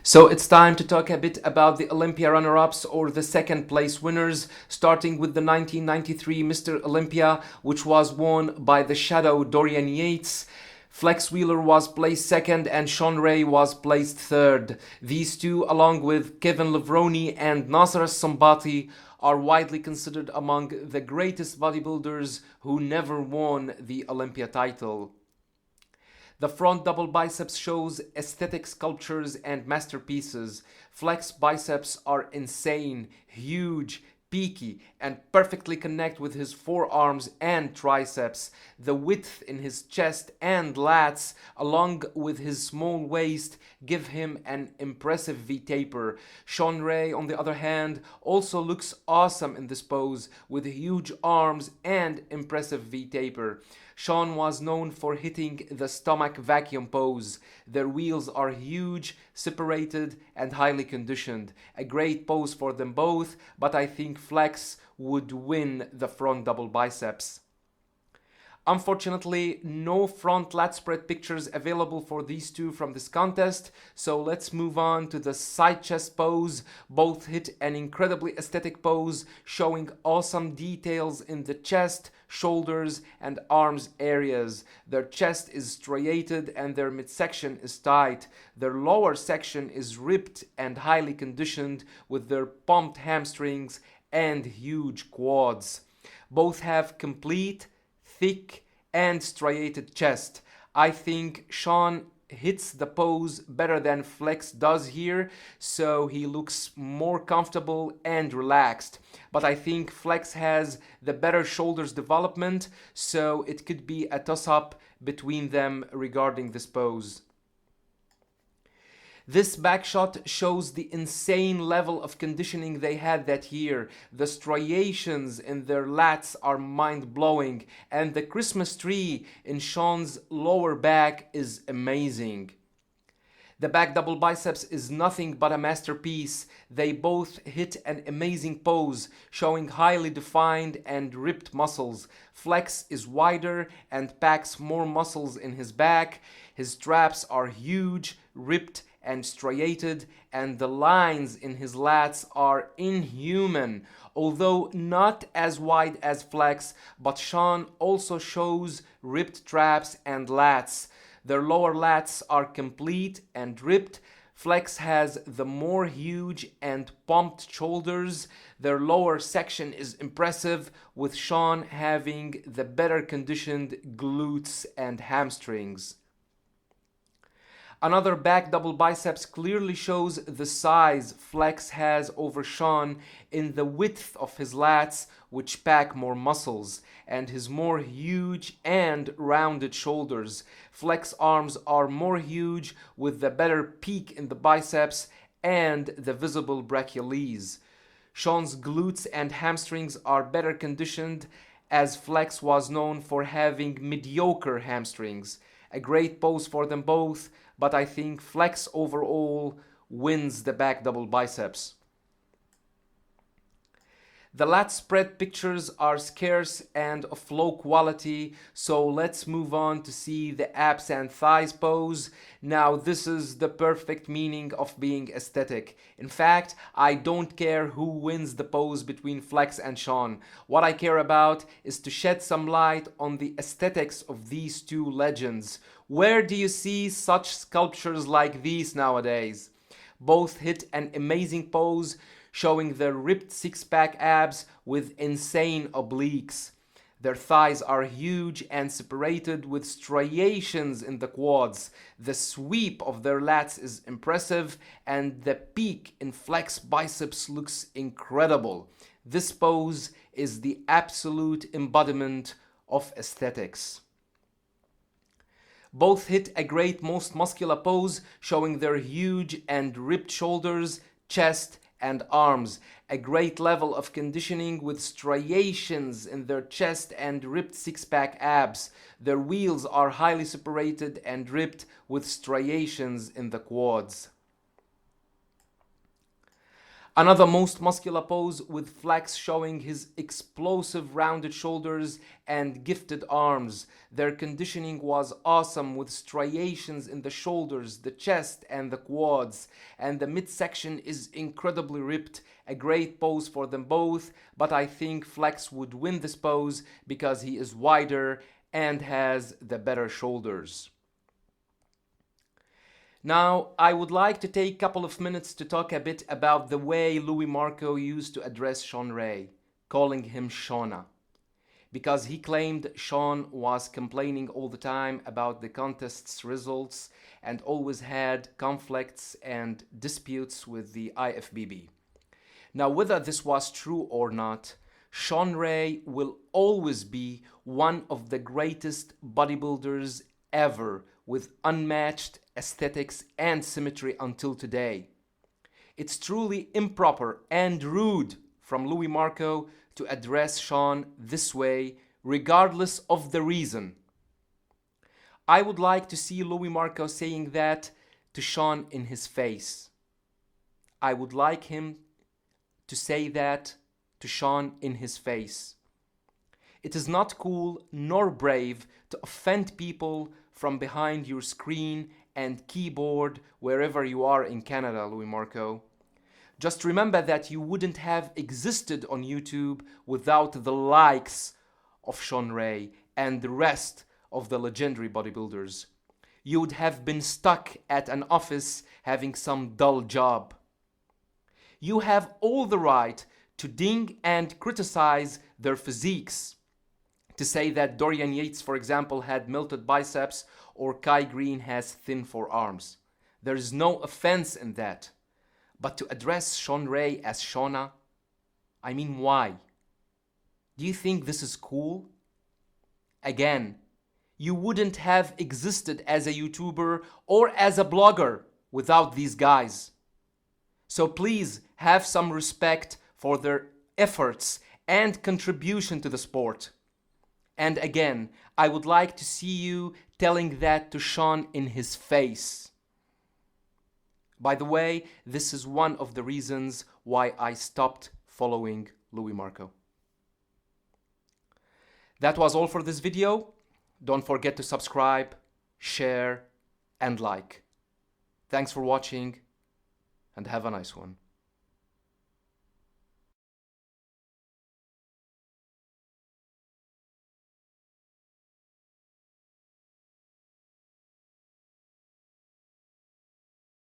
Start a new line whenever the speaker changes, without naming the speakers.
So it's time to talk a bit about the Olympia runner-ups or the second place winners, starting with the 1993 Mr. Olympia, which was won by the Shadow Dorian Yates. Flex Wheeler was placed second and Shawn Ray was placed third. These two, along with Kevin Levrone and Nasser Sambati, are widely considered among the greatest bodybuilders who never won the Olympia title. The front double biceps shows aesthetic sculptures and masterpieces. Flex biceps are insane, huge, peaky, and perfectly connect with his forearms and triceps. The width in his chest and lats, along with his small waist, give him an impressive V-taper. Shawn Ray, on the other hand, also looks awesome in this pose, with huge arms and impressive V-taper. Shawn was known for hitting the stomach vacuum pose. Their wheels are huge, separated, and highly conditioned. A great pose for them both, but I think Flex would win the front double biceps. Unfortunately, no front lat spread pictures available for these two from this contest, so let's move on to the side chest pose. Both hit an incredibly aesthetic pose, showing awesome details in the chest, shoulders, and arms areas. Their chest is striated and their midsection is tight. Their lower section is ripped and highly conditioned with their pumped hamstrings and huge quads. Both have complete, thick, and striated chest. I think Shawn hits the pose better than Flex does here, so he looks more comfortable and relaxed. But I think Flex has the better shoulders development, so it could be a toss-up between them regarding this pose. This back shot shows the insane level of conditioning they had that year. The striations in their lats are mind-blowing, and the Christmas tree in Shawn's lower back is amazing. The back double biceps is nothing but a masterpiece. They both hit an amazing pose, showing highly defined and ripped muscles. Flex is wider and packs more muscles in his back. His traps are huge, ripped, and striated, and the lines in his lats are inhuman, although not as wide as Flex, but Shawn also shows ripped traps and lats. Their lower lats are complete and ripped. Flex has the more huge and pumped shoulders. Their lower section is impressive, with Shawn having the better conditioned glutes and hamstrings. Another back double biceps clearly shows the size Flex has over Shawn in the width of his lats, which pack more muscles, and his more huge and rounded shoulders. Flex arms are more huge with the better peak in the biceps and the visible brachialis. Shawn's glutes and hamstrings are better conditioned, as Flex was known for having mediocre hamstrings. A great pose for them both, but I think Flex overall wins the back double biceps. The lat spread pictures are scarce and of low quality, so let's move on to see the abs and thighs pose. Now this is the perfect meaning of being aesthetic. In fact, I don't care who wins the pose between Flex and Shawn. What I care about is to shed some light on the aesthetics of these two legends. Where do you see such sculptures like these nowadays? Both hit an amazing pose, showing their ripped six-pack abs with insane obliques. Their thighs are huge and separated with striations in the quads. The sweep of their lats is impressive, and the peak in Flex biceps looks incredible. This pose is the absolute embodiment of aesthetics. Both hit a great most muscular pose, showing their huge and ripped shoulders, chest, and arms. A great level of conditioning with striations in their chest and ripped six-pack abs. Their wheels are highly separated and ripped with striations in the quads. Another most muscular pose with Flex showing his explosive rounded shoulders and gifted arms. Their conditioning was awesome with striations in the shoulders, the chest and the quads, and the midsection is incredibly ripped. A great pose for them both, but I think Flex would win this pose because he is wider and has the better shoulders. Now, I would like to take a couple of minutes to talk a bit about the way Louis Marco used to address Shawn Ray, calling him Shawna, because he claimed Shawn was complaining all the time about the contest's results and always had conflicts and disputes with the IFBB. Now, whether this was true or not, Shawn Ray will always be one of the greatest bodybuilders ever, with unmatched aesthetics and symmetry until today. It's truly improper and rude from Louis Marco to address Shawn this way, regardless of the reason. I would like to see Louis Marco saying that to Shawn in his face. I would like him to say that to Shawn in his face. It is not cool nor brave to offend people from behind your screen and keyboard wherever you are in Canada, Louis Marco. Just remember that you wouldn't have existed on YouTube without the likes of Shawn Ray and the rest of the legendary bodybuilders. You would have been stuck at an office having some dull job. You have all the right to ding and criticize their physiques, to say that Dorian Yates, for example, had melted biceps or Kai Green has thin forearms. There is no offense in that. But to address Shawn Ray as Shawna, I mean, why? Do you think this is cool? Again, you wouldn't have existed as a YouTuber or as a blogger without these guys. So please have some respect for their efforts and contribution to the sport. And again, I would like to see you telling that to Shawn in his face. By the way, this is one of the reasons why I stopped following Louis Marco. That was all for this video. Don't forget to subscribe, share, and like. Thanks for watching, and have a nice one.